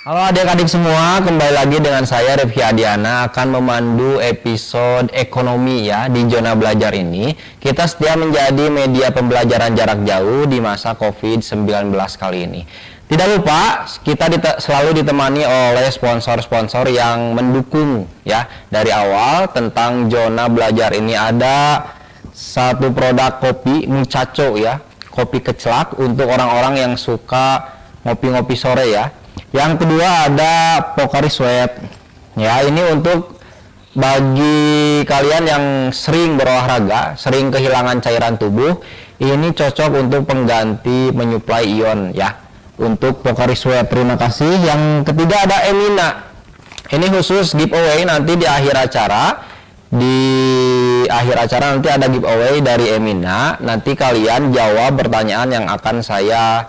Halo adik-adik semua, kembali lagi dengan saya Rifki Adiana akan memandu episode ekonomi ya di zona belajar ini. Kita setia menjadi media pembelajaran jarak jauh di masa COVID-19 kali ini. Tidak lupa, kita selalu ditemani oleh sponsor-sponsor yang mendukung ya. Dari awal tentang zona belajar ini ada satu produk kopi Muchacho ya, kopi kecelak untuk orang-orang yang suka ngopi-ngopi sore ya. Yang kedua ada Pocari Sweat. Ya, ini untuk bagi kalian yang sering berolahraga, sering kehilangan cairan tubuh, ini cocok untuk pengganti menyuplai ion ya. Untuk Pocari Sweat, terima kasih. Yang ketiga ada Emina. Ini khusus giveaway nanti di akhir acara. Di akhir acara nanti ada giveaway dari Emina. Nanti kalian jawab pertanyaan yang akan saya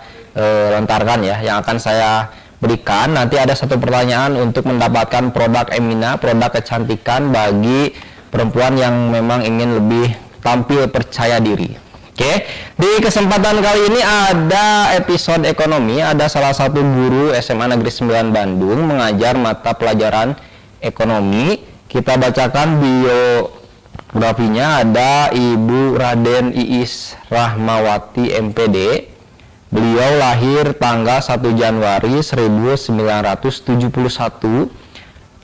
lontarkan ya, yang akan saya berikan. Nanti ada satu pertanyaan untuk mendapatkan produk Emina, produk kecantikan bagi perempuan yang memang ingin lebih tampil percaya diri. Oke, di kesempatan kali ini ada episode ekonomi. Ada salah satu guru SMA Negeri 9 Bandung mengajar mata pelajaran ekonomi. Kita bacakan biografinya. Ada Ibu Raden Iis Rahmawati MPD. Beliau lahir tanggal 1 Januari 1971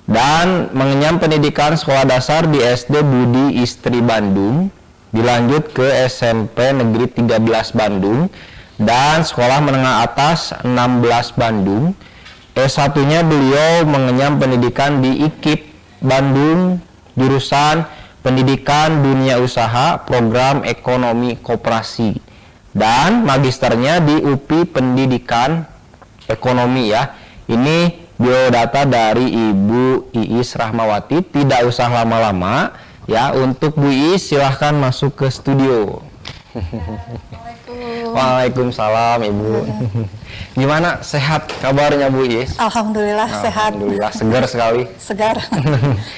dan mengenyam pendidikan sekolah dasar di SD Budi Istri Bandung, dilanjut ke SMP Negeri 13 Bandung dan sekolah menengah atas 16 Bandung. S1-nya beliau mengenyam pendidikan di IKIP Bandung, jurusan Pendidikan Dunia Usaha, program Ekonomi Koperasi. Dan magisternya di UPI Pendidikan Ekonomi ya. Ini biodata dari Ibu Iis Rahmawati. Tidak usah lama-lama ya. Untuk Bu Iis silahkan masuk ke studio. Waalaikumsalam Ibu. Gimana, sehat kabarnya Bu Iis? Alhamdulillah sehat. Alhamdulillah, segar sekali. Segar.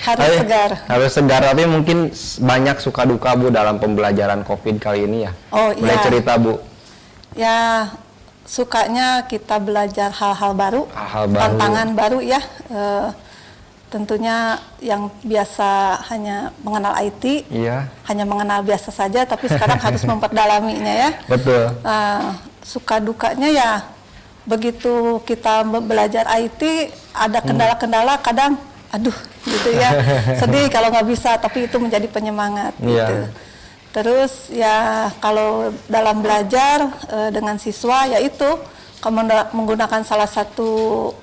Harus segar. Harus segar, tapi mungkin banyak suka duka Bu dalam pembelajaran COVID kali ini ya. Oh Boleh iya. cerita Bu? Ya, sukanya kita belajar hal-hal baru, tantangan baru ya. Tentunya yang biasa hanya mengenal IT, iya, hanya mengenal biasa saja, tapi sekarang harus memperdalaminya ya. Betul. Suka dukanya ya, begitu kita belajar IT, ada kendala-kendala, kadang aduh gitu ya, sedih kalau nggak bisa, tapi itu menjadi penyemangat gitu. Terus ya kalau dalam belajar dengan siswa, yaitu menggunakan salah satu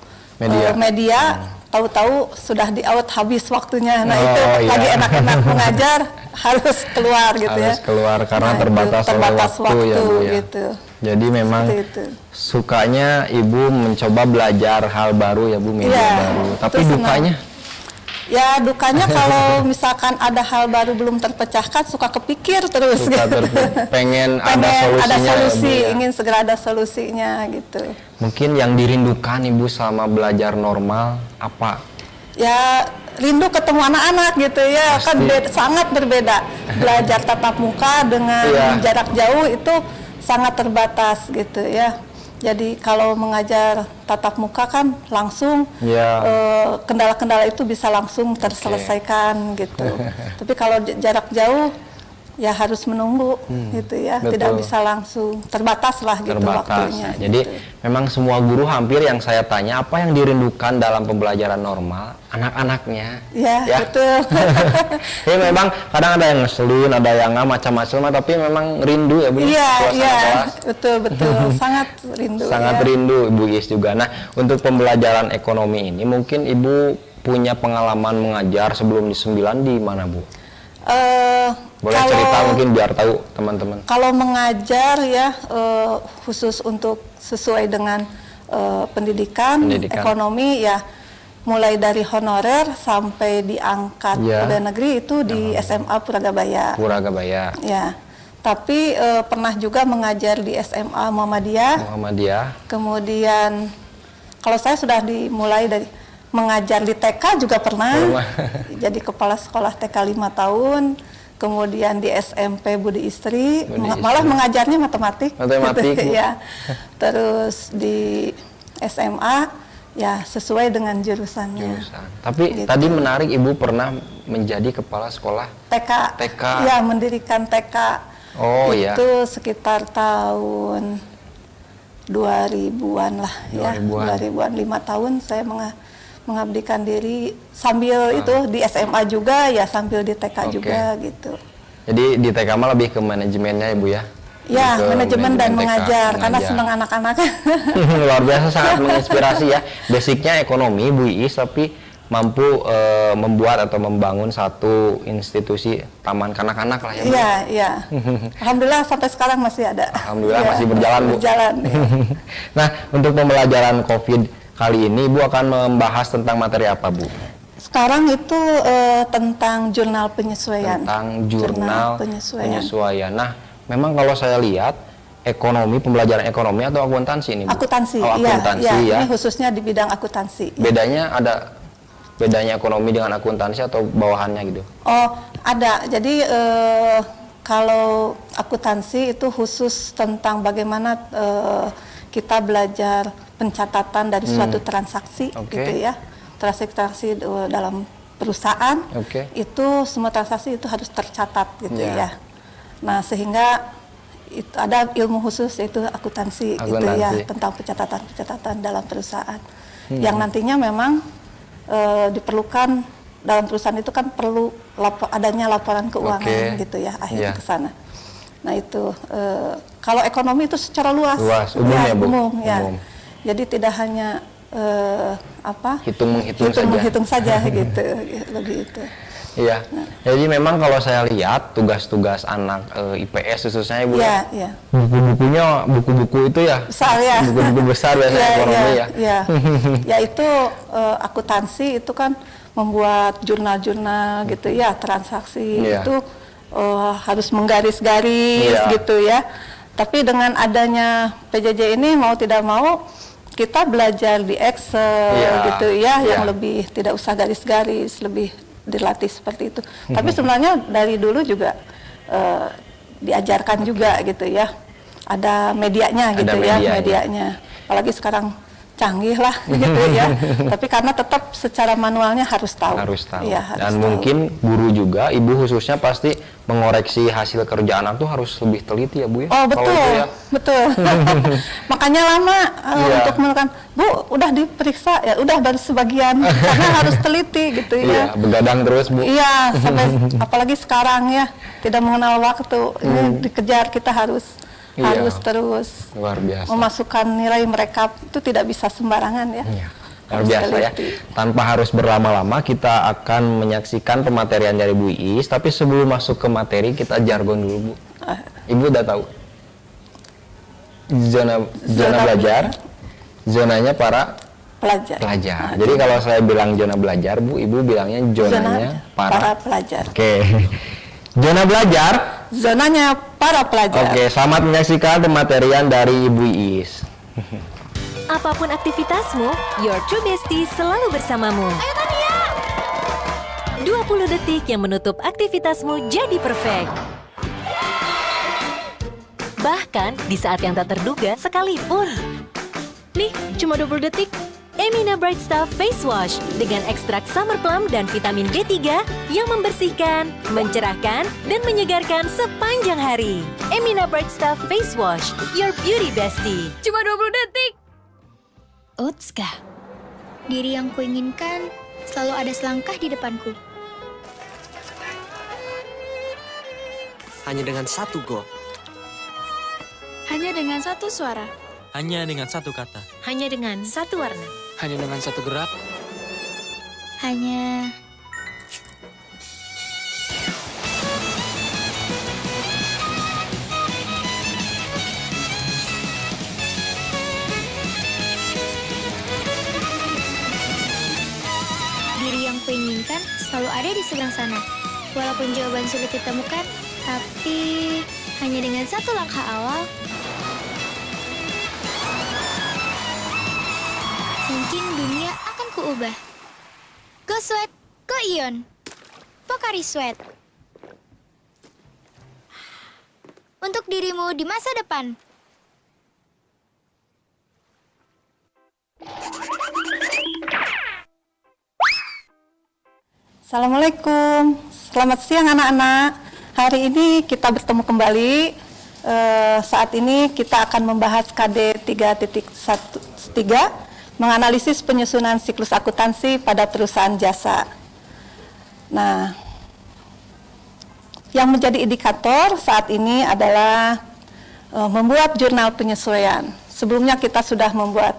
media. Tahu-tahu sudah di-out habis waktunya. Nah itu lagi enak-enak mengajar harus keluar gitu ya. Harus keluar karena terbatas waktu ya Bu ya. Gitu. Jadi memang sukanya Ibu mencoba belajar hal baru ya Bu, media baru. Tapi dukanya? Ya dukanya kalau misalkan ada hal baru belum terpecahkan, suka kepikir terus gitu. Pengen ada solusi, ingin segera ada solusinya gitu. Mungkin yang dirindukan Ibu selama belajar normal apa? Ya rindu ketemu anak-anak gitu ya. Pasti. Kan sangat berbeda. Belajar tatap muka dengan jarak jauh itu sangat terbatas gitu ya. Jadi kalau mengajar tatap muka kan langsung kendala-kendala itu bisa langsung terselesaikan gitu. Tapi kalau jarak jauh ya harus menunggu gitu ya. Betul. Tidak bisa langsung, terbatas lah gitu waktunya. Jadi gitu. Memang semua guru hampir yang saya tanya apa yang dirindukan dalam pembelajaran normal, anak-anaknya. Ya betul. Jadi memang kadang ada yang ngeselin, ada yang macam-macam, tapi memang rindu ya Bu. Iya, betul sangat rindu. Sangat rindu Ibu Iis juga. Nah untuk pembelajaran ekonomi ini mungkin Ibu punya pengalaman mengajar sebelum di 9 di mana Bu? Boleh cerita mungkin biar tahu teman-teman. Kalau mengajar ya khusus untuk sesuai dengan pendidikan ekonomi ya, mulai dari honorer sampai diangkat pegawai negeri itu di SMA Puragabaya. Ya. Tapi pernah juga mengajar di SMA Muhammadiyah. Kemudian kalau saya sudah dimulai dari mengajar di TK juga pernah. Jadi kepala sekolah TK 5 tahun. Kemudian di SMP Budi Istri, malah mengajarnya matematik. Ya. Terus di SMA ya sesuai dengan jurusannya. Tapi Gitu. tadi menarik, Ibu pernah menjadi kepala sekolah TK. Ya, mendirikan TK. Oh ya. Itu sekitar tahun 2000-an lah 2000-an 5 tahun saya mengabdikan diri sambil itu di SMA juga ya, sambil di TK juga gitu. Jadi di TK mah lebih ke manajemennya Ibu ya? Ya, manajemen dan mengajar karena senang anak-anak. Luar biasa, sangat menginspirasi ya. Basicnya ekonomi Bu Iis, tapi mampu membuat atau membangun satu institusi taman kanak-kanak lah ya Bu. Iya, iya. Alhamdulillah sampai sekarang masih ada. Alhamdulillah masih berjalan Bu. Berjalan. Ya. Nah, untuk pembelajaran COVID kali ini Ibu akan membahas tentang materi apa Bu? Sekarang itu tentang jurnal penyesuaian. Tentang jurnal penyesuaian. Nah, memang kalau saya lihat ekonomi, pembelajaran ekonomi atau akuntansi ini Bu? Akuntansi, akuntansi ya. ya. Ini khususnya di bidang akuntansi. Bedanya ekonomi dengan akuntansi atau bawahannya gitu? Oh, ada. Jadi kalau akuntansi itu khusus tentang bagaimana kita belajar pencatatan dari suatu transaksi, gitu ya. Transaksi dalam perusahaan, itu semua transaksi itu harus tercatat, gitu ya. Nah, sehingga itu ada ilmu khusus yaitu akuntansi, gitu ya, tentang pencatatan dalam perusahaan. Yang nantinya memang diperlukan dalam perusahaan itu kan perlu adanya laporan keuangan, gitu ya, akhirnya ke sana. Nah, itu kalau ekonomi itu secara luas umum ya, Bu. Umum. Jadi tidak hanya menghitung saja gitu, lebih itu. Iya. Jadi memang kalau saya lihat tugas-tugas anak IPS khususnya Ibu ya. Buku-bukunya buku-buku itu ya. Besar ya. Buku-buku besar biasanya ekonomi ya. Ya itu akuntansi itu kan membuat jurnal-jurnal gitu ya, transaksi itu harus menggaris-garis gitu ya. Tapi dengan adanya PJJ ini mau tidak mau kita belajar di Excel gitu ya, yang lebih tidak usah garis-garis, lebih dilatih seperti itu. Tapi sebenarnya dari dulu juga diajarkan juga gitu ya. Ada medianya gitu medianya. Apalagi sekarang canggih lah gitu ya. Tapi karena tetap secara manualnya harus tahu. Ya, Dan mungkin guru juga, Ibu khususnya pasti mengoreksi hasil kerja anak tuh harus lebih teliti ya Bu ya. Oh betul, betul. Makanya lama untuk menekan, Bu udah diperiksa ya, udah baru sebagian karena harus teliti gitu ya. Begadang terus Bu. Iya, sampai apalagi sekarang ya tidak mengenal waktu. Ini dikejar, kita harus terus luar biasa memasukkan nilai mereka itu tidak bisa sembarangan ya. Luar biasa ya. Tanpa harus berlama-lama kita akan menyaksikan pematerian dari Bu Iis. Tapi sebelum masuk ke materi kita jargon dulu Bu. Ibu udah tahu zona belajar, zonanya para pelajar. Jadi kalau saya bilang zona belajar Bu, Ibu bilangnya zonanya para pelajar. Zona belajar, zonanya para pelajar. Selamat menyaksikan pematerian dari Ibu Iis. Apapun aktivitasmu, your true bestie selalu bersamamu. Ayo Tania! 20 detik yang menutup aktivitasmu jadi perfect. Bahkan di saat yang tak terduga sekalipun. Nih, cuma 20 detik. Emina Bright Stuff Face Wash dengan ekstrak summer plum dan vitamin D3 yang membersihkan, mencerahkan, dan menyegarkan sepanjang hari. Emina Bright Stuff Face Wash, your beauty bestie. Cuma 20 detik. Otska, diri yang kuinginkan selalu ada selangkah di depanku. Hanya dengan satu gol. Hanya dengan satu suara. Hanya dengan satu kata. Hanya dengan satu warna. Hanya dengan satu gerak. Hanya... Diri yang kuinginkan selalu ada di seberang sana. Walaupun jawaban sulit ditemukan, tapi hanya dengan satu langkah awal, mungkin dunia akan kuubah. Go Sweat, Go Ion. Pocari Sweat. Untuk dirimu di masa depan. Assalamualaikum, selamat siang anak-anak. Hari ini kita bertemu kembali. Saat ini kita akan membahas KD 3.13, menganalisis penyusunan siklus akuntansi pada perusahaan jasa. Nah, yang menjadi indikator saat ini adalah membuat jurnal penyesuaian. Sebelumnya kita sudah membuat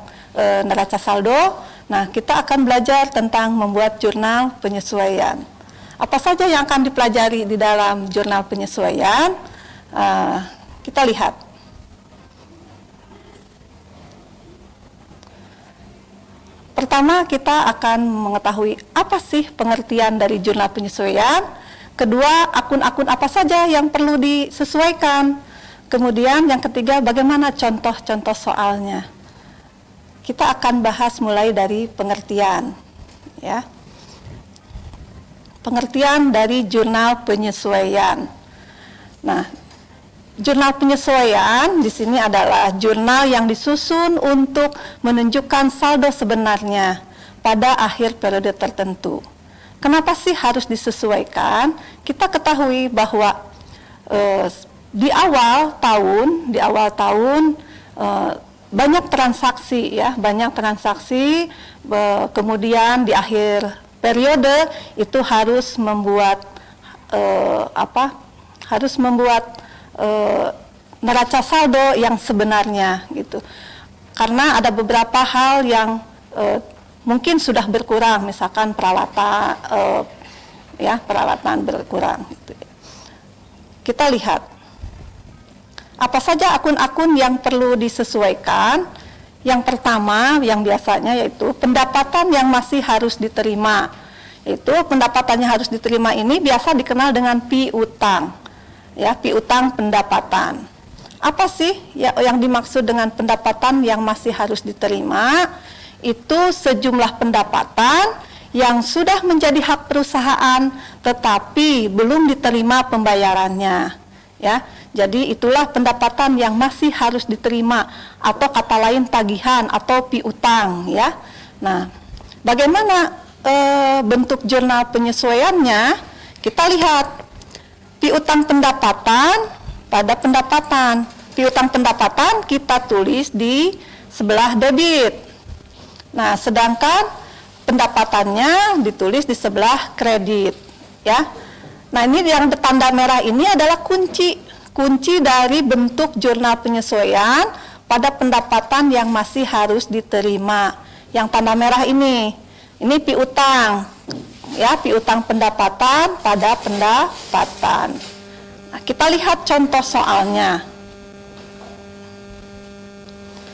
neraca saldo. Nah, kita akan belajar tentang membuat jurnal penyesuaian. Apa saja yang akan dipelajari di dalam jurnal penyesuaian? Kita lihat. Pertama, kita akan mengetahui apa sih pengertian dari jurnal penyesuaian. Kedua, akun-akun apa saja yang perlu disesuaikan. Kemudian yang ketiga, bagaimana contoh-contoh soalnya. Kita akan bahas mulai dari pengertian, ya. Pengertian dari jurnal penyesuaian. Nah, jurnal penyesuaian di sini adalah jurnal yang disusun untuk menunjukkan saldo sebenarnya pada akhir periode tertentu. Kenapa sih harus disesuaikan? Kita ketahui bahwa di awal tahun banyak transaksi, ya, kemudian di akhir periode itu harus membuat neraca saldo yang sebenarnya, gitu. Karena ada beberapa hal yang mungkin sudah berkurang, misalkan peralatan berkurang, gitu. Kita lihat apa saja akun-akun yang perlu disesuaikan. Yang pertama, yang biasanya yaitu pendapatan yang masih harus diterima. Itu pendapatannya harus diterima ini biasa dikenal dengan piutang. Ya, piutang pendapatan. Apa sih yang dimaksud dengan pendapatan yang masih harus diterima? Itu sejumlah pendapatan yang sudah menjadi hak perusahaan tetapi belum diterima pembayarannya. Ya, jadi itulah pendapatan yang masih harus diterima, atau kata lain tagihan atau piutang, ya. Nah, bagaimana bentuk jurnal penyesuaiannya? Kita lihat piutang pendapatan pada pendapatan. Piutang pendapatan kita tulis di sebelah debit. Nah, sedangkan pendapatannya ditulis di sebelah kredit, ya. Nah, ini yang bertanda merah ini adalah kunci dari bentuk jurnal penyesuaian pada pendapatan yang masih harus diterima. Yang tanda merah ini piutang, ya, piutang pendapatan pada pendapatan. Nah, kita lihat contoh soalnya.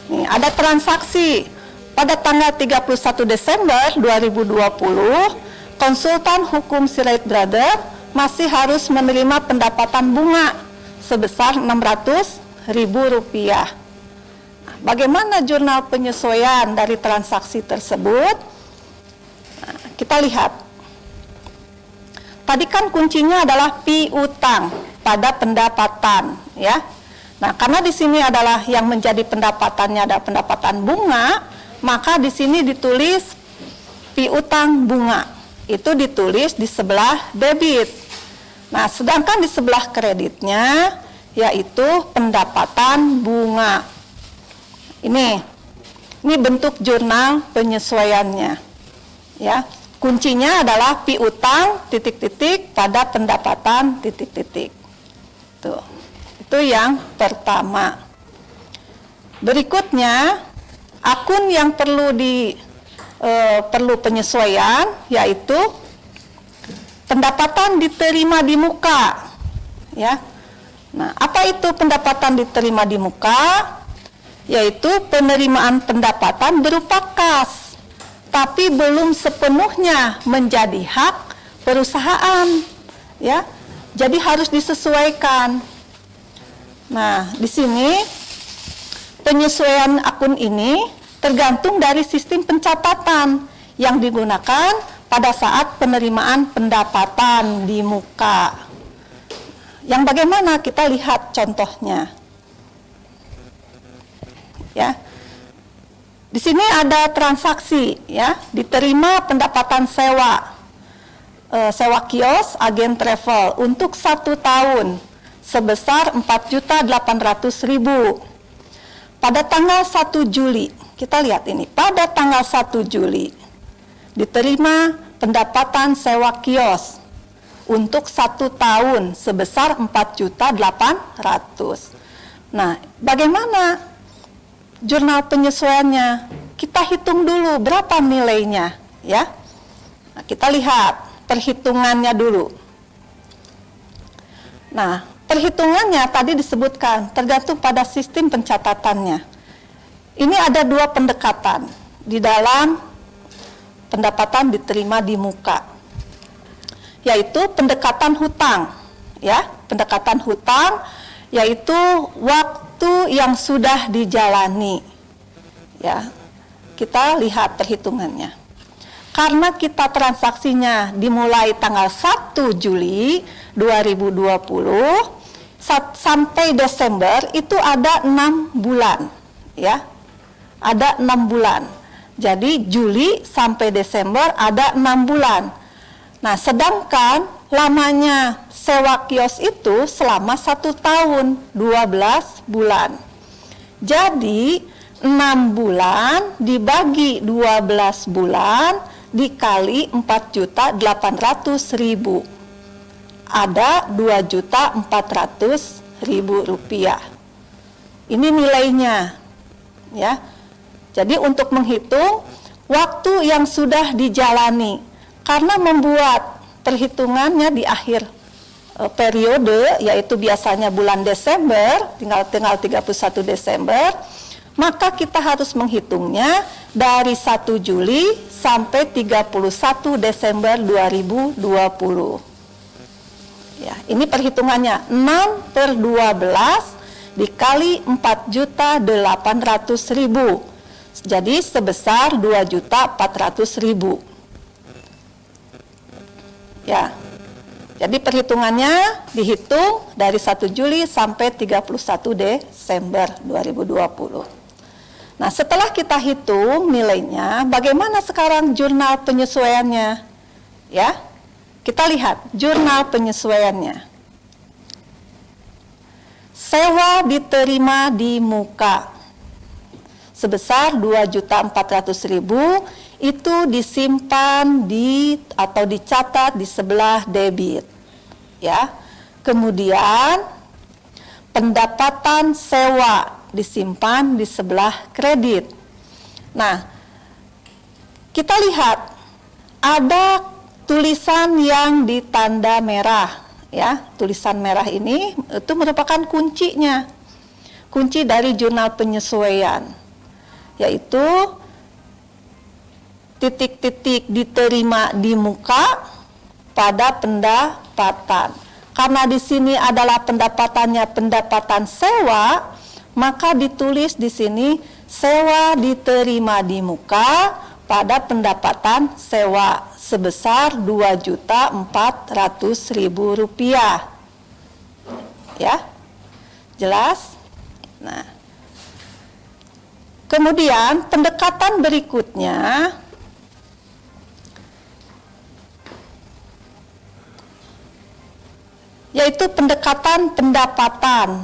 Nih, ada transaksi pada tanggal 31 Desember 2020, konsultan hukum Sirait Brother masih harus menerima pendapatan bunga sebesar Rp600.000. Bagaimana jurnal penyesuaian dari transaksi tersebut? Nah, kita lihat. Tadi kan kuncinya adalah piutang pada pendapatan, ya. Nah, karena di sini adalah yang menjadi pendapatannya ada pendapatan bunga, maka di sini ditulis piutang bunga. Itu ditulis di sebelah debit. Nah, sedangkan di sebelah kreditnya yaitu pendapatan bunga. Ini bentuk jurnal penyesuaiannya. Ya, kuncinya adalah piutang titik-titik pada pendapatan titik-titik. Tuh. Itu yang pertama. Berikutnya, akun yang perlu penyesuaian yaitu pendapatan diterima di muka, ya. Nah, apa itu pendapatan diterima di muka? Yaitu penerimaan pendapatan berupa kas, tapi belum sepenuhnya menjadi hak perusahaan, ya. Jadi harus disesuaikan. Nah, di sini penyesuaian akun ini tergantung dari sistem pencatatan yang digunakan pada saat penerimaan pendapatan di muka. Yang bagaimana kita lihat contohnya. Ya. Di sini ada transaksi, ya, diterima pendapatan sewa. sewa kios agen travel untuk 1 tahun sebesar 4.800.000. Pada tanggal 1 Juli, kita lihat ini, pada tanggal 1 Juli diterima pendapatan sewa kios untuk 1 tahun sebesar 4.800.000. Nah, bagaimana jurnal penyesuaiannya? Kita hitung dulu berapa nilainya, ya. Nah, kita lihat perhitungannya dulu. Nah, perhitungannya tadi disebutkan tergantung pada sistem pencatatannya. Ini ada 2 pendekatan di dalam pendapatan diterima di muka, yaitu pendekatan hutang, ya. Pendekatan hutang yaitu waktu yang sudah dijalani, ya. Kita lihat perhitungannya. Karena kita transaksinya dimulai tanggal 1 Juli 2020 sampai Desember itu ada 6 bulan, ya. Ada 6 bulan. Jadi Juli sampai Desember ada 6 bulan. Nah, sedangkan lamanya sewa kios itu selama 1 tahun, 12 bulan. Jadi 6 bulan dibagi 12 bulan dikali 4.800.000, ada 2.400.000 rupiah. Ini nilainya, ya. Jadi untuk menghitung waktu yang sudah dijalani, karena membuat perhitungannya di akhir periode, yaitu biasanya bulan Desember, tinggal 31 Desember, maka kita harus menghitungnya dari 1 Juli sampai 31 Desember 2020. Ya, ini perhitungannya 6/12 dikali 4.800.000. Jadi sebesar 2.400.000. Ya. Jadi perhitungannya dihitung dari 1 Juli sampai 31 Desember 2020. Nah, setelah kita hitung nilainya, bagaimana sekarang jurnal penyesuaiannya? Ya, kita lihat jurnal penyesuaiannya. Sewa diterima di muka sebesar 2.400.000 itu disimpan atau dicatat di sebelah debit. Ya. Kemudian pendapatan sewa disimpan di sebelah kredit. Nah, kita lihat ada tulisan yang ditanda merah, ya. Tulisan merah ini itu merupakan kuncinya. Kunci dari jurnal penyesuaian, yaitu titik-titik diterima di muka pada pendapatan. Karena di sini adalah pendapatannya pendapatan sewa, maka ditulis di sini sewa diterima di muka pada pendapatan sewa sebesar 2.400.000 rupiah. Ya, jelas? Nah, kemudian pendekatan berikutnya yaitu pendekatan pendapatan,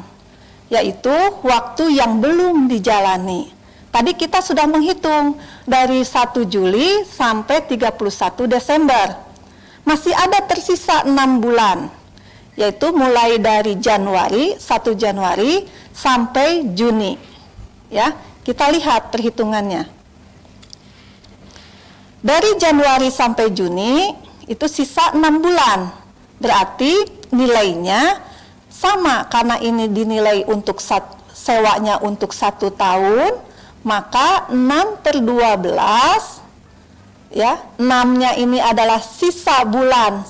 yaitu waktu yang belum dijalani. Tadi kita sudah menghitung dari 1 Juli sampai 31 Desember. Masih ada tersisa 6 bulan, yaitu mulai dari Januari, 1 Januari sampai Juni. Ya, kita lihat perhitungannya. Dari Januari sampai Juni itu sisa 6 bulan. Berarti nilainya sama, karena ini dinilai untuk sewanya untuk 1 tahun, maka 6/12, ya, 6-nya ini adalah sisa bulan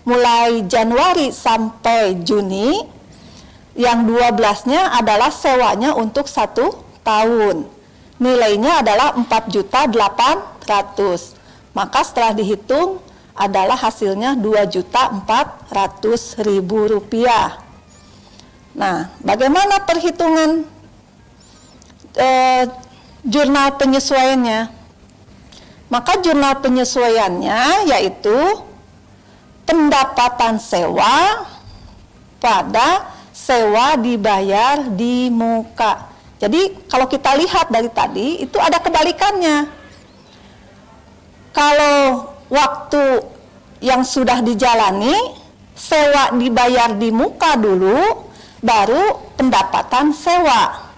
mulai Januari sampai Juni, yang 12-nya adalah sewanya untuk 1 tahun. Nilainya adalah 4.800.000. Maka setelah dihitung adalah hasilnya 2.400.000 rupiah. Nah, bagaimana perhitungan jurnal penyesuaiannya? Maka jurnal penyesuaiannya yaitu pendapatan sewa pada sewa dibayar di muka. Jadi kalau kita lihat dari tadi itu ada kebalikannya. Kalau waktu yang sudah dijalani sewa dibayar di muka dulu, baru pendapatan sewa.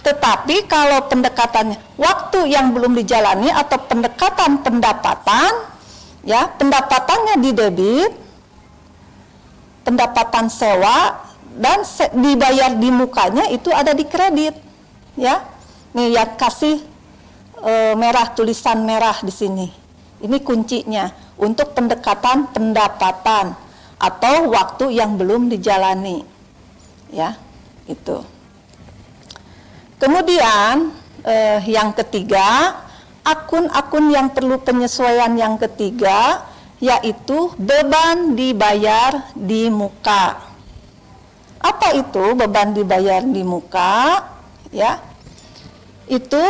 Tetapi kalau pendekatannya waktu yang belum dijalani atau pendekatan pendapatan, ya pendapatannya di debit, pendapatan sewa dan dibayar di mukanya itu ada di kredit, ya. Nih ya kasih merah, tulisan merah di sini. Ini kuncinya untuk pendekatan pendapatan atau waktu yang belum dijalani, ya itu. Kemudian yang ketiga, akun-akun yang perlu penyesuaian yang ketiga yaitu beban dibayar di muka. Apa itu beban dibayar di muka? Ya, itu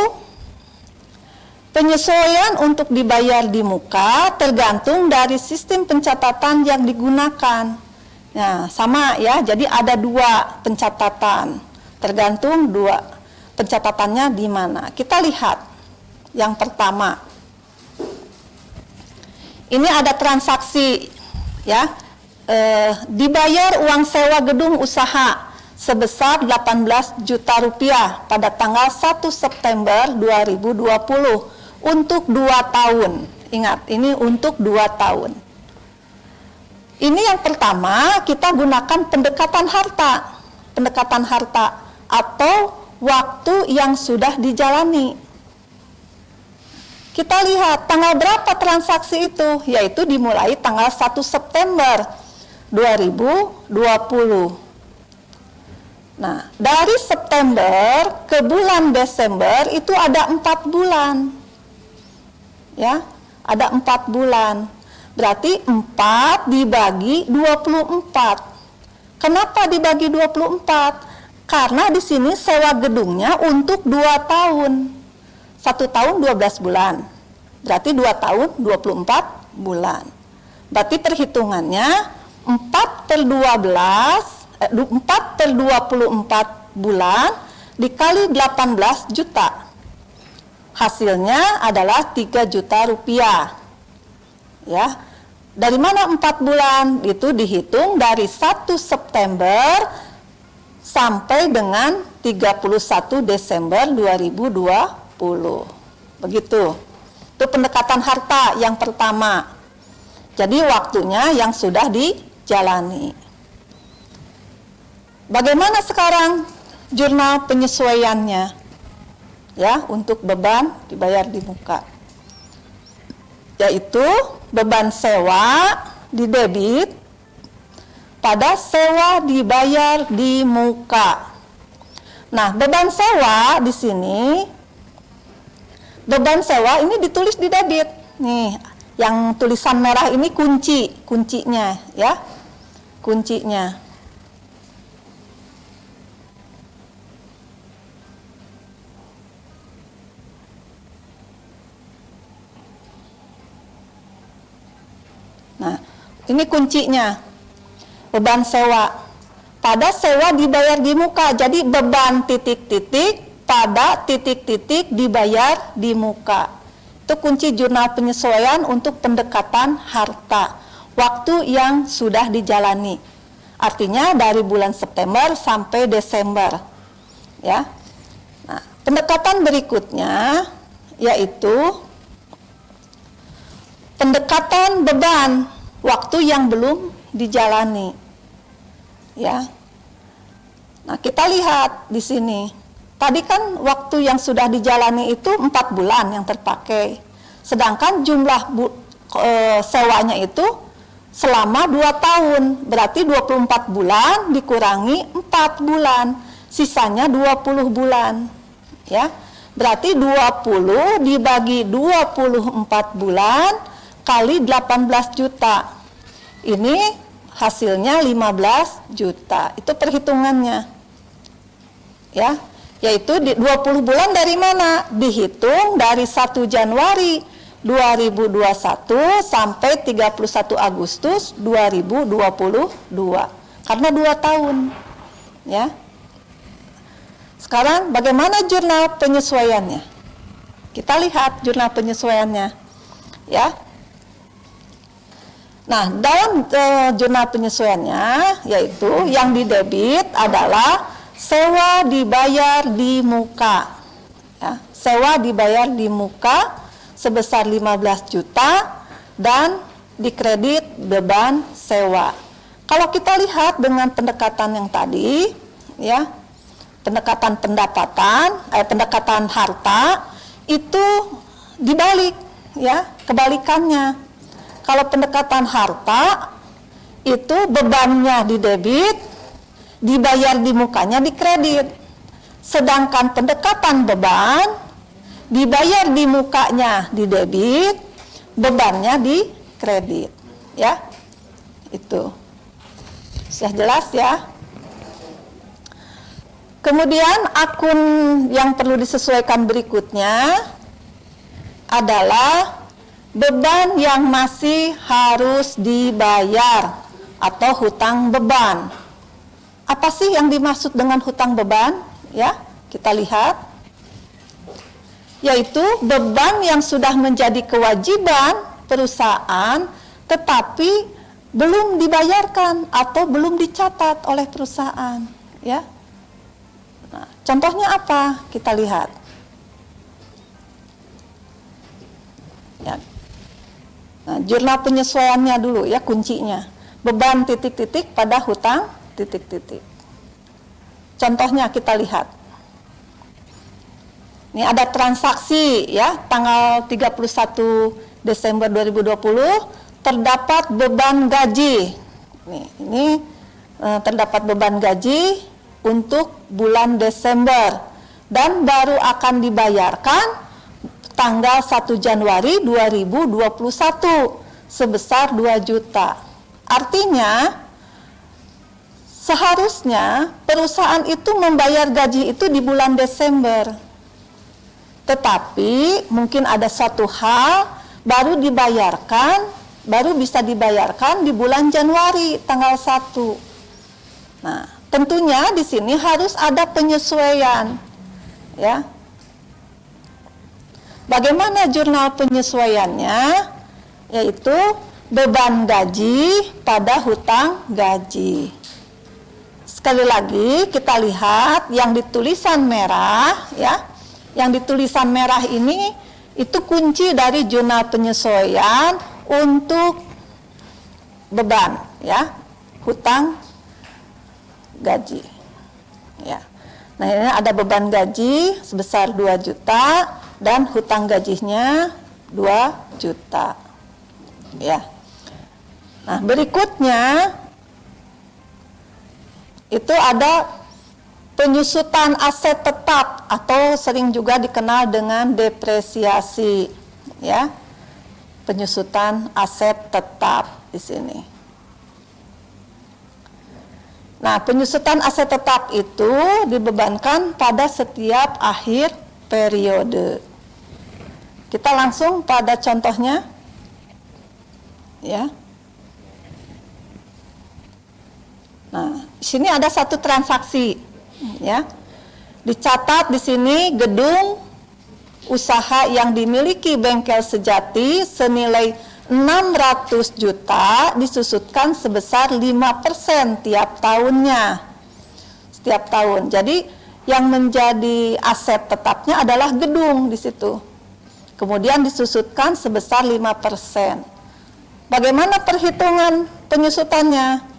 penyesuaian untuk dibayar di muka tergantung dari sistem pencatatan yang digunakan. Nah, sama ya, jadi ada dua pencatatan, tergantung dua pencatatannya di mana. Kita lihat yang pertama. Ini ada transaksi ya, dibayar uang sewa gedung usaha sebesar 18 juta rupiah pada tanggal 1 September 2020 untuk 2 tahun. Ingat, ini untuk 2 tahun. Ini yang pertama, kita gunakan pendekatan harta. Pendekatan harta atau waktu yang sudah dijalani. Kita lihat tanggal berapa transaksi itu, yaitu dimulai tanggal 1 September 2020. Nah, dari September ke bulan Desember itu ada 4 bulan. Ya, ada 4 bulan. Berarti 4 dibagi 24. Kenapa dibagi 24? Karena di sini sewa gedungnya untuk 2 tahun. 1 tahun 12 bulan. Berarti 2 tahun 24 bulan. Berarti perhitungannya 4 per 24 bulan dikali 18 juta. Hasilnya adalah 3 juta rupiah. Ya. Dari mana 4 bulan? Itu dihitung dari 1 September sampai dengan 31 Desember 2020. Begitu. Itu pendekatan harta yang pertama. Jadi waktunya yang sudah dijalani. Bagaimana sekarang jurnal penyesuaiannya? Ya, untuk beban dibayar di muka. Yaitu beban sewa di debit pada sewa dibayar di muka. Nah, beban sewa di sini, beban sewa ini ditulis di debit. Nih, yang tulisan merah ini kuncinya ya. Kuncinya. Nah, ini kuncinya. Beban sewa pada sewa dibayar di muka. Jadi beban titik-titik pada titik-titik dibayar di muka. Itu kunci jurnal penyesuaian untuk pendekatan harta. Waktu yang sudah dijalani. Artinya dari bulan September sampai Desember. Ya. Nah, pendekatan berikutnya yaitu pendekatan beban waktu yang belum dijalani. Ya. Nah, kita lihat di sini. Tadi kan waktu yang sudah dijalani itu 4 bulan yang terpakai. Sedangkan jumlah sewanya itu selama 2 tahun. Berarti 24 bulan dikurangi 4 bulan. Sisanya 20 bulan. Ya. Berarti 20 dibagi 24 bulan kali 18 juta. Ini hasilnya 15 juta. Itu perhitungannya. Ya, yaitu 20 bulan dari mana? Dihitung dari 1 Januari 2021 sampai 31 Agustus 2022. Karena 2 tahun. Ya. Sekarang bagaimana jurnal penyesuaiannya? Kita lihat jurnal penyesuaiannya. Ya. Nah, dalam jurnal penyesuaiannya yaitu yang didebit adalah sewa dibayar di muka. Ya, sewa dibayar di muka sebesar 15 juta dan dikredit beban sewa. Kalau kita lihat dengan pendekatan yang tadi, ya, pendekatan pendekatan harta itu dibalik, ya, kebalikannya. Kalau pendekatan harta itu bebannya didebit, dibayar di mukanya dikredit. Sedangkan pendekatan beban dibayar di mukanya didebit, bebannya dikredit. Ya. Itu. Sudah jelas ya? Kemudian akun yang perlu disesuaikan berikutnya adalah beban yang masih harus dibayar atau hutang beban. Apa sih yang dimaksud dengan hutang beban? Ya, kita lihat. Yaitu beban yang sudah menjadi kewajiban perusahaan tetapi belum dibayarkan atau belum dicatat oleh perusahaan. Ya. Nah, contohnya apa? Kita lihat. Ya. Nah, jurnal penyesuaiannya dulu ya kuncinya. Beban titik-titik pada hutang titik-titik. Contohnya kita lihat. Ini ada transaksi ya tanggal 31 Desember 2020 terdapat beban gaji. Ini terdapat beban gaji untuk bulan Desember dan baru akan dibayarkan tanggal 1 Januari 2021 sebesar 2 juta. Artinya seharusnya perusahaan itu membayar gaji itu di bulan Desember. Tetapi mungkin ada suatu hal baru bisa dibayarkan di bulan Januari tanggal 1. Nah, tentunya di sini harus ada penyesuaian. Ya. Bagaimana jurnal penyesuaiannya? Yaitu beban gaji pada hutang gaji. Sekali lagi kita lihat yang di tulisan merah ya. Yang di tulisan merah ini itu kunci dari jurnal penyesuaian untuk beban ya, hutang gaji. Ya. Nah, ini ada beban gaji sebesar 2 juta dan hutang gajinya 2 juta. Ya. Nah, berikutnya itu ada penyusutan aset tetap atau sering juga dikenal dengan depresiasi, ya. Penyusutan aset tetap di sini. Nah, penyusutan aset tetap itu dibebankan pada setiap akhir periode. Kita langsung pada contohnya, ya. Nah, di sini ada satu transaksi, ya. Dicatat di sini gedung usaha yang dimiliki Bengkel Sejati senilai 600 juta disusutkan sebesar 5% tiap tahunnya. Setiap tahun. Jadi yang menjadi aset tetapnya adalah gedung di situ. Kemudian disusutkan sebesar 5%. Bagaimana perhitungan penyusutannya?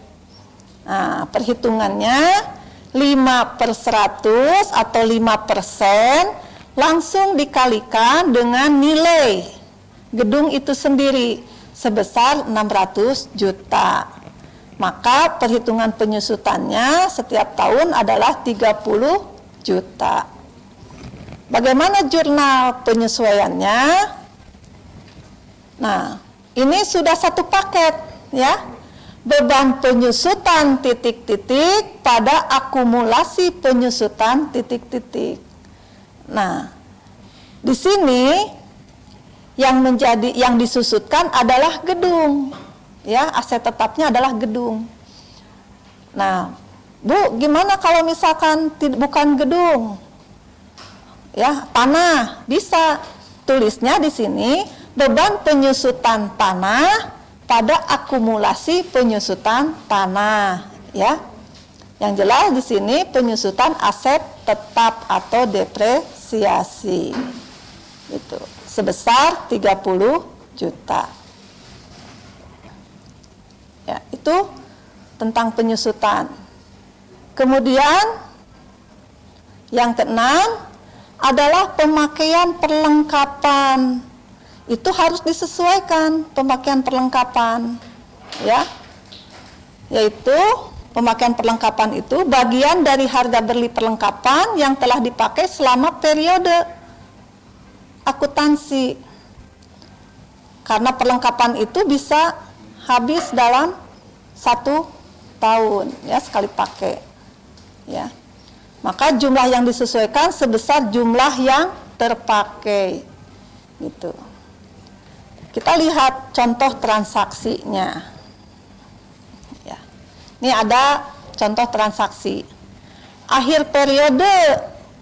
Nah, perhitungannya 5/100 atau 5% langsung dikalikan dengan nilai gedung itu sendiri sebesar 600 juta. Maka perhitungan penyusutannya setiap tahun adalah 30 juta. Bagaimana jurnal penyesuaiannya? Nah, ini sudah satu paket ya. Beban penyusutan titik-titik pada akumulasi penyusutan titik-titik. Nah, di sini yang disusutkan adalah gedung. Ya, aset tetapnya adalah gedung. Nah, Bu, gimana kalau misalkan bukan gedung? Ya, tanah bisa. Tulisnya di sini beban penyusutan tanah pada akumulasi penyusutan tanah, ya. Yang jelas di sini penyusutan aset tetap atau depresiasi. Itu sebesar 30 juta. Ya, itu tentang penyusutan. Kemudian yang keenam adalah pemakaian perlengkapan. Itu harus disesuaikan pemakaian perlengkapan, ya. Yaitu pemakaian perlengkapan itu bagian dari harga beli perlengkapan yang telah dipakai selama periode akuntansi. Karena perlengkapan itu bisa habis dalam 1 tahun, ya, sekali pakai, ya. Maka jumlah yang disesuaikan sebesar jumlah yang terpakai, gitu. Kita lihat contoh transaksinya. Ya. Ini ada contoh transaksi. Akhir periode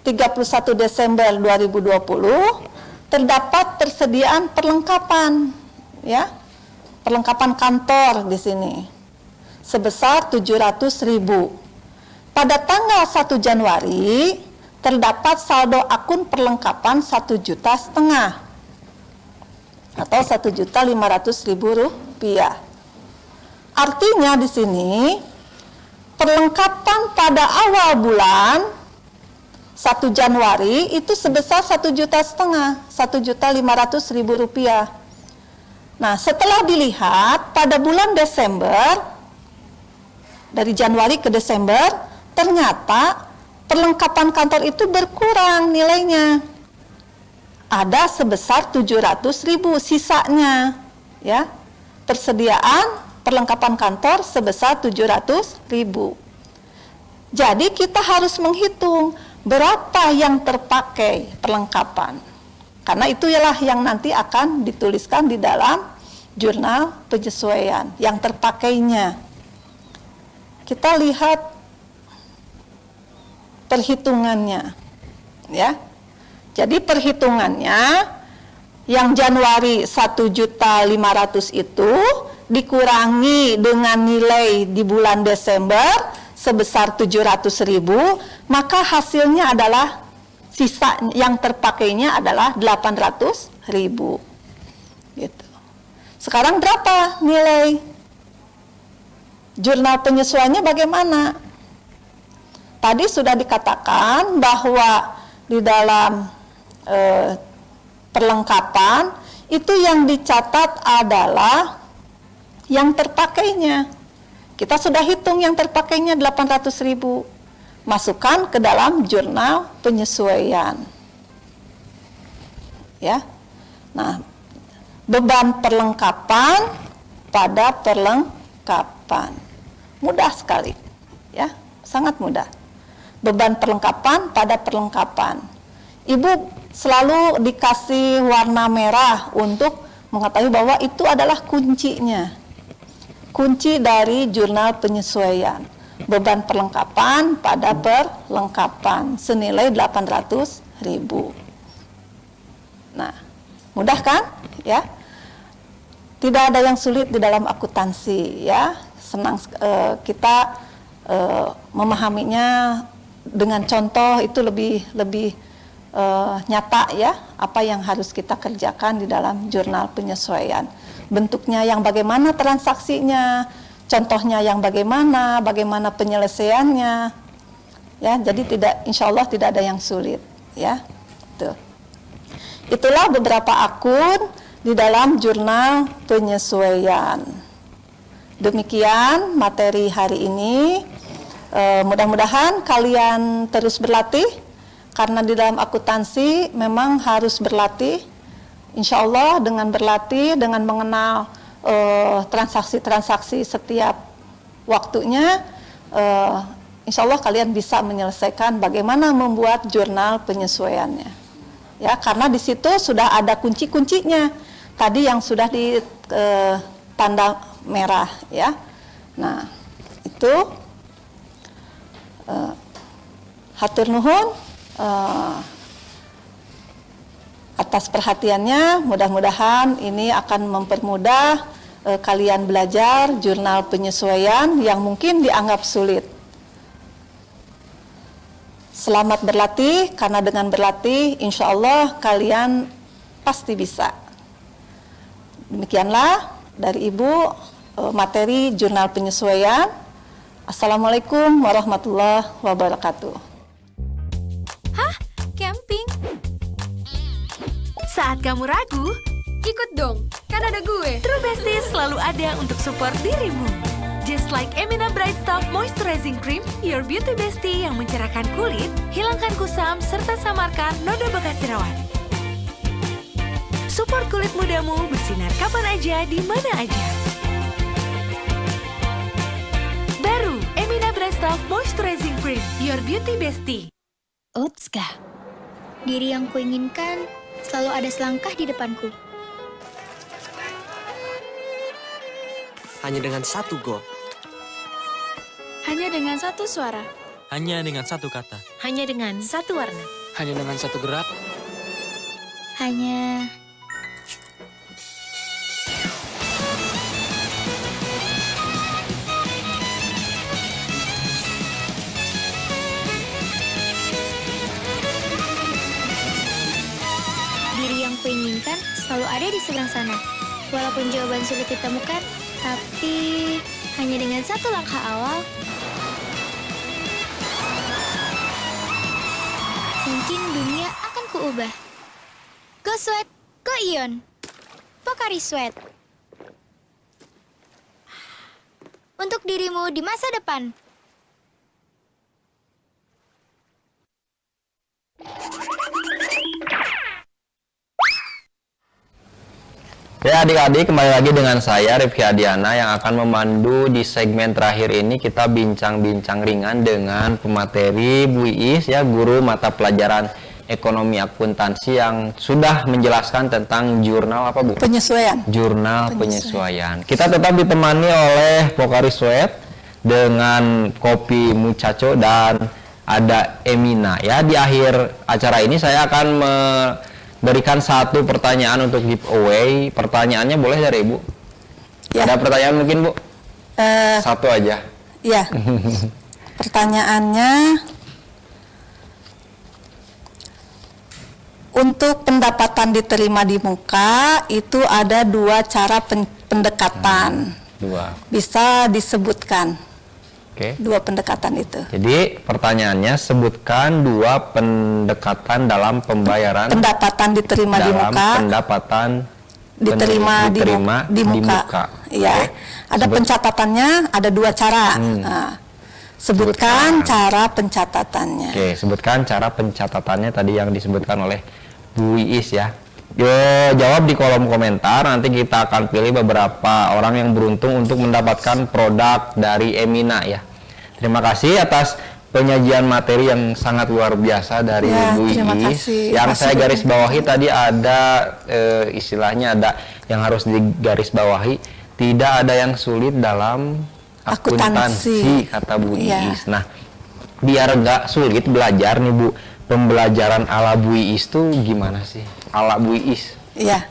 31 Desember 2020 terdapat persediaan perlengkapan, ya. Perlengkapan kantor di sini sebesar 700.000. Pada tanggal 1 Januari terdapat saldo akun perlengkapan 1,5 juta atau 1.500.000 rupiah. Artinya di sini perlengkapan pada awal bulan 1 Januari itu sebesar 1,5 juta, 1.500.000 rupiah. Nah, setelah dilihat pada bulan Desember, dari Januari ke Desember, ternyata perlengkapan kantor itu berkurang nilainya. Ada sebesar 700.000 sisanya, ya. Persediaan perlengkapan kantor sebesar 700.000. Jadi kita harus menghitung berapa yang terpakai perlengkapan. Karena itu ialah yang nanti akan dituliskan di dalam jurnal penyesuaian yang terpakainya. Kita lihat perhitungannya, ya. Jadi perhitungannya yang Januari 1.500.000 itu dikurangi dengan nilai di bulan Desember sebesar 700.000, maka hasilnya adalah sisa yang terpakainya adalah 800.000. Gitu. Sekarang berapa nilai? Jurnal penyesuaiannya bagaimana? Tadi sudah dikatakan bahwa di dalam perlengkapan itu yang dicatat adalah yang terpakainya. Kita sudah hitung yang terpakainya 800.000. Masukkan ke dalam jurnal penyesuaian. Ya. Nah, beban perlengkapan pada perlengkapan. Mudah sekali, ya, sangat mudah. Beban perlengkapan pada perlengkapan. Ibu selalu dikasih warna merah untuk mengetahui bahwa itu adalah kuncinya. Kunci dari jurnal penyesuaian. Beban perlengkapan pada perlengkapan senilai 800.000. Nah, mudah kan? Ya. Tidak ada yang sulit di dalam akuntansi, ya. Senang kita memahaminya dengan contoh itu lebih nyata, ya, apa yang harus kita kerjakan di dalam jurnal penyesuaian. Bentuknya yang bagaimana transaksinya, contohnya yang bagaimana penyelesaiannya, ya. Jadi insya Allah tidak ada yang sulit, ya. Tuh. Itulah beberapa akun di dalam jurnal penyesuaian. Demikian materi hari ini. Mudah-mudahan kalian terus berlatih, karena di dalam akuntansi memang harus berlatih. Insya Allah dengan berlatih, dengan mengenal transaksi-transaksi setiap waktunya, insya Allah kalian bisa menyelesaikan bagaimana membuat jurnal penyesuaiannya. ya, karena di situ sudah ada kunci-kuncinya. Tadi yang sudah di tanda merah, ya. Nah, itu hatur nuhun atas perhatiannya. Mudah-mudahan ini akan mempermudah kalian belajar jurnal penyesuaian yang mungkin dianggap sulit. Selamat berlatih, karena dengan berlatih insya Allah kalian pasti bisa. Demikianlah dari Ibu materi jurnal penyesuaian. Assalamualaikum warahmatullahi wabarakatuh. Hah? Camping? Saat kamu ragu, Ikut dong, kan ada gue. True Besties selalu ada untuk support dirimu. Just like Emina Bright Stuff Moisturizing Cream, your beauty bestie yang mencerahkan kulit, hilangkan kusam, serta samarkan noda bekas jerawat. Support kulit mudamu bersinar kapan aja, di mana aja. Baru, Emina Bright Stuff Moisturizing Cream, your beauty bestie. Otska. Diri yang kuinginkan selalu ada selangkah di depanku. Hanya dengan satu gol. Hanya dengan satu suara. Hanya dengan satu kata. Hanya dengan satu warna. Hanya dengan satu gerak. Hanya diri yang kuinginkan selalu ada di seberang sana. Walaupun jawaban sulit ditemukan, tapi hanya dengan satu langkah awal, mungkin dunia akan kuubah. Go Sweat, Go Ion, Pocari Sweat. Untuk dirimu di masa depan. Ya adik-adik, kembali lagi dengan saya Rifki Adiana yang akan memandu di segmen terakhir ini. Kita bincang-bincang ringan dengan pemateri Bu Iis, ya, guru mata pelajaran ekonomi akuntansi yang sudah menjelaskan tentang jurnal apa Bu? Penyesuaian. Jurnal penyesuaian. Kita tetap ditemani oleh Pocari Sweat dengan kopi muchacho dan ada Emina. Ya, di akhir acara ini saya akan berikan satu pertanyaan untuk giveaway. Pertanyaannya boleh dari Ibu? Ya. Ada pertanyaan mungkin Bu? Satu aja. Ya. Pertanyaannya, untuk pendapatan diterima di muka itu ada dua cara pendekatan. Dua. Bisa disebutkan Oke. dua pendekatan itu. Jadi pertanyaannya, sebutkan dua pendekatan dalam pembayaran Pendapatan diterima di dalam muka, pendapatan diterima di muka. Iya. Oke. Ada pencatatannya, ada dua cara. Nah, sebutkan cara pencatatannya. Oke, sebutkan cara pencatatannya tadi yang disebutkan oleh Bu Iis, ya. Yo, jawab di kolom komentar. Nanti kita akan pilih beberapa orang yang beruntung untuk mendapatkan produk dari Emina, ya. Terima kasih atas penyajian materi yang sangat luar biasa dari Ya, Bu terima Iis. kasih. Yang Makasih saya garis banyak. bawahi tadi ada istilahnya ada yang harus digaris bawahi. Tidak ada yang sulit dalam akuntansi, kata Bu Ya. Iis. Nah, biar nggak sulit belajar nih Bu, pembelajaran ala Bu Iis tuh gimana sih? Ala Bu Iis. Iya.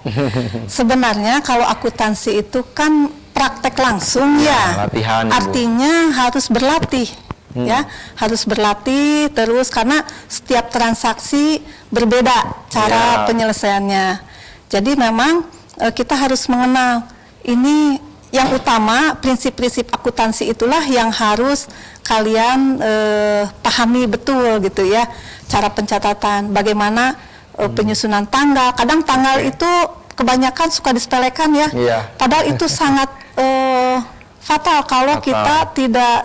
Sebenarnya kalau akuntansi itu kan praktek langsung, ya. Latihan, Ibu. Artinya harus berlatih. Ya, harus berlatih terus karena setiap transaksi berbeda cara Ya. penyelesaiannya. Jadi memang kita harus mengenal ini yang utama, prinsip-prinsip akuntansi itulah yang harus kalian pahami betul gitu ya. Cara pencatatan, bagaimana penyusunan tanggal. Kadang tanggal itu kebanyakan suka disepelekan ya. Iya. Padahal itu sangat fatal kalau kita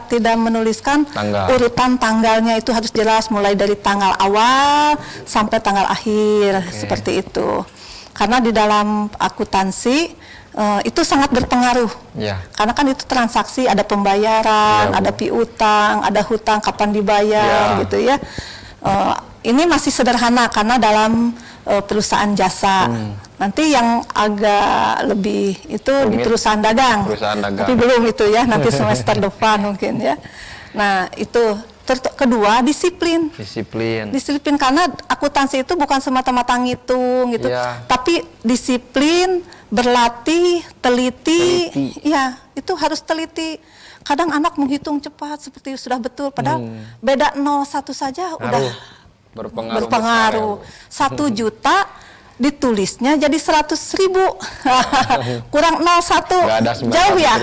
tidak menuliskan urutan tanggalnya. Itu harus jelas mulai dari tanggal awal sampai tanggal akhir, seperti itu. Karena di dalam akuntansi itu sangat berpengaruh. Ya. Karena kan itu transaksi, ada pembayaran, Ya, Bu. ada piutang, ada hutang kapan dibayar, Ya. gitu ya. Ini masih sederhana karena dalam perusahaan jasa. Nanti yang agak lebih itu di Rumit. perusahaan dagang. Perusahaan dagang. Tapi belum itu ya, nanti semester depan mungkin ya. Nah, itu kedua disiplin. Disiplin karena akuntansi itu bukan semata-mata ngitung gitu, Iya. tapi disiplin, berlatih, teliti. Ya, itu harus teliti. Kadang anak menghitung cepat seperti sudah betul, padahal beda 0,1 saja udah berpengaruh. 1 juta ditulisnya jadi 100.000 kurang 0,1 jauh ya.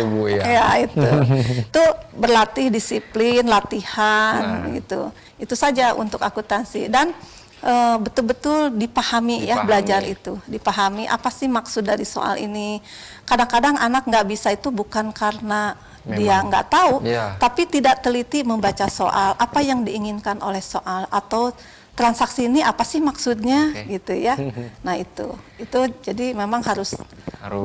Ya itu berlatih, disiplin, latihan gitu. Itu saja untuk akuntansi dan betul-betul dipahami ya, belajar itu, dipahami apa sih maksud dari soal ini. Kadang-kadang anak nggak bisa itu bukan karena dia nggak tahu, tapi tidak teliti membaca soal, apa yang diinginkan oleh soal, atau transaksi ini apa sih maksudnya gitu ya. Nah itu jadi memang harus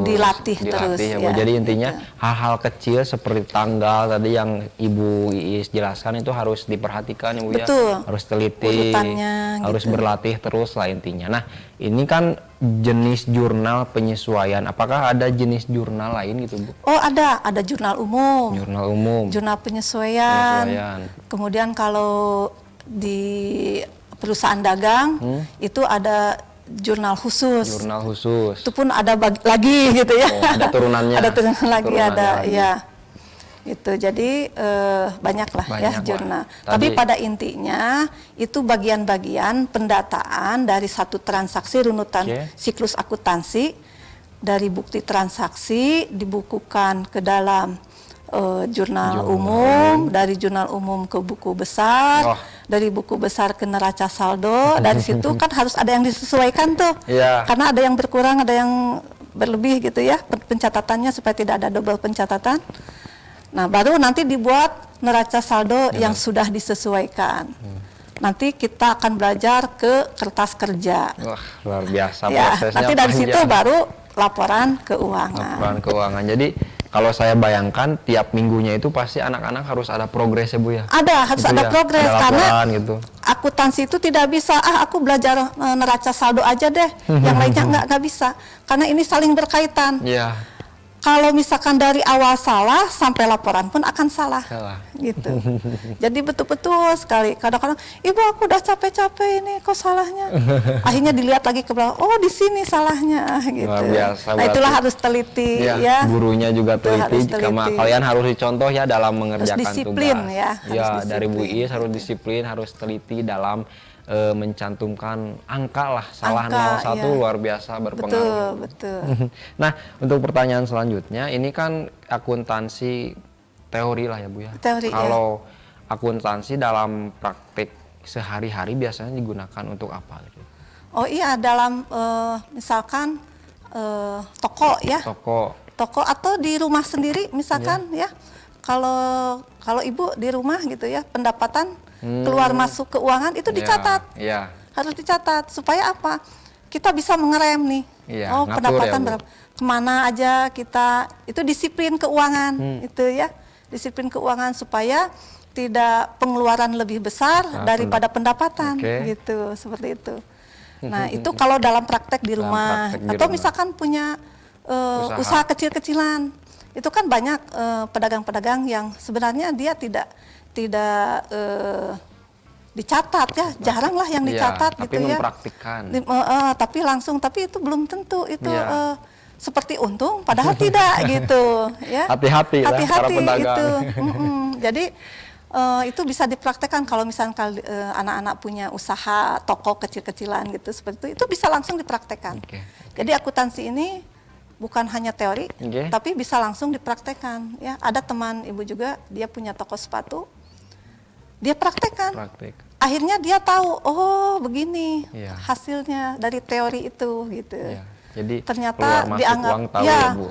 dilatih terus ya, ya. Jadi intinya hal-hal kecil seperti tanggal tadi yang Ibu Iis jelaskan itu harus diperhatikan ya Bu. Betul. Ya, harus teliti, urutannya harus gitu. berlatih terus lah intinya. Nah ini kan jenis jurnal penyesuaian, apakah ada jenis jurnal lain gitu Bu? Oh ada jurnal umum, jurnal penyesuaian. Kemudian kalau di perusahaan dagang itu ada jurnal khusus. Itu pun ada lagi gitu ya. Oh, ada turunannya. Ada turunan lagi. Ya. Itu jadi banyaklah ya jurnal. Tapi pada intinya itu bagian-bagian pendataan dari satu transaksi runutan siklus akuntansi, dari bukti transaksi dibukukan ke dalam jurnal umum, dari jurnal umum ke buku besar, dari buku besar ke neraca saldo. Dari situ kan harus ada yang disesuaikan tuh, karena ada yang berkurang, ada yang berlebih gitu ya pencatatannya, supaya tidak ada double pencatatan. Nah baru nanti dibuat neraca saldo yang sudah disesuaikan. Nanti kita akan belajar ke kertas kerja. Wah luar biasa ya, prosesnya. nanti dari situ baru laporan keuangan. Jadi kalau saya bayangkan tiap minggunya itu pasti anak-anak harus ada progres ya Bu ya? Harus gitu ada progres, karena gitu. akuntansi itu tidak bisa, aku belajar neraca saldo aja deh, yang lainnya nggak bisa. Karena ini saling berkaitan. Kalau misalkan dari awal salah, sampai laporan pun akan salah. Gitu. Jadi betul-betul sekali. Kadang-kadang, Ibu aku udah capek-capek ini, kok salahnya? Akhirnya dilihat lagi ke belakang, oh di sini salahnya. Gitu. Luar biasa. Nah itulah harus teliti ya. Gurunya juga teliti. Kalian harus dicontoh ya dalam mengerjakan harus disiplin, tugas. Ya, harus dari Bu Iis harus disiplin, harus teliti dalam mencantumkan angka lah. Salah 0,1 luar biasa berpengaruh. Betul. Nah untuk pertanyaan selanjutnya, ini kan akuntansi teori lah ya Bu ya. Kalau akuntansi dalam praktik sehari-hari biasanya digunakan untuk apa gitu? Oh iya, dalam misalkan toko ya. Toko atau di rumah sendiri misalkan ya. Kalau Ibu di rumah gitu ya, pendapatan keluar masuk keuangan itu dicatat. Harus dicatat supaya apa? Kita bisa mengerem nih. Pendapatan berapa? Kemana aja kita, itu disiplin keuangan itu ya. Disiplin keuangan supaya tidak pengeluaran lebih besar daripada pendapatan gitu, seperti itu. Nah, itu kalau dalam praktek di rumah. Atau misalkan punya usaha kecil-kecilan. Itu kan banyak pedagang-pedagang yang sebenarnya dia tidak dicatat ya, jarang lah yang dicatat tapi gitu ya. Mempraktikkan. Tapi langsung, tapi itu belum tentu itu seperti untung, padahal tidak gitu ya. Hati-hati para pedagang. Itu. Jadi itu bisa dipraktekkan kalau misalnya anak-anak punya usaha toko kecil-kecilan gitu, seperti itu bisa langsung dipraktekkan. Jadi akuntansi ini bukan hanya teori, tapi bisa langsung dipraktekkan. Ya, ada teman Ibu juga, dia punya toko sepatu, dia praktekkan. Akhirnya dia tahu, oh begini hasilnya dari teori itu gitu. Jadi ternyata dianggap uang tahu ya Bu.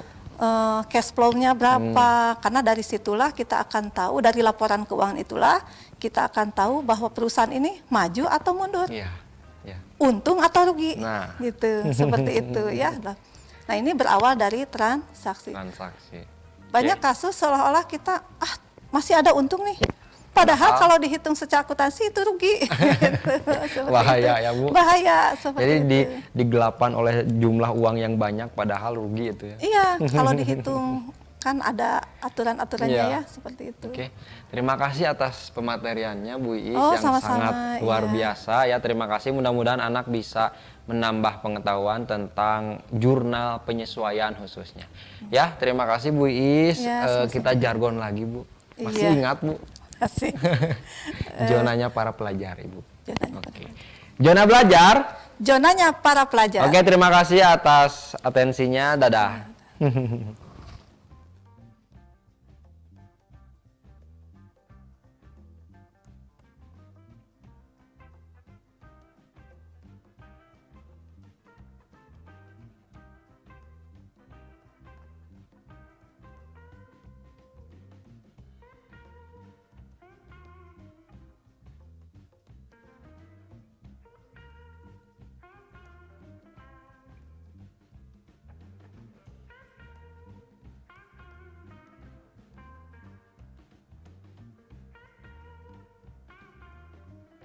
Cash flow-nya berapa? Karena dari situlah kita akan tahu, dari laporan keuangan itulah kita akan tahu bahwa perusahaan ini maju atau mundur, untung atau rugi, gitu, seperti itu ya. Nah ini berawal dari transaksi. Banyak kasus seolah-olah kita masih ada untung nih, Padahal kalau dihitung secara akuntansi itu rugi. Gitu, Bahaya ya, Bu. Bahaya seperti Jadi itu. digelapan oleh jumlah uang yang banyak padahal rugi itu ya. Iya, kalau dihitung kan ada aturan-aturannya Iya. ya seperti itu. Oke, terima kasih atas pemateriannya Bu Iis Oh, yang sama-sama, sangat luar iya. biasa ya. Terima kasih, mudah-mudahan anak bisa menambah pengetahuan tentang jurnal penyesuaian khususnya. Ya, terima kasih Bu Iis. Ya, sama-sama. Kita jargon lagi Bu. Masih Iya. ingat Bu? Asik. Zonanya para pelajar Ibu. Zonanya para Oke. Zona belajar. Zonanya para pelajar. Oke, terima kasih atas atensinya. Dadah.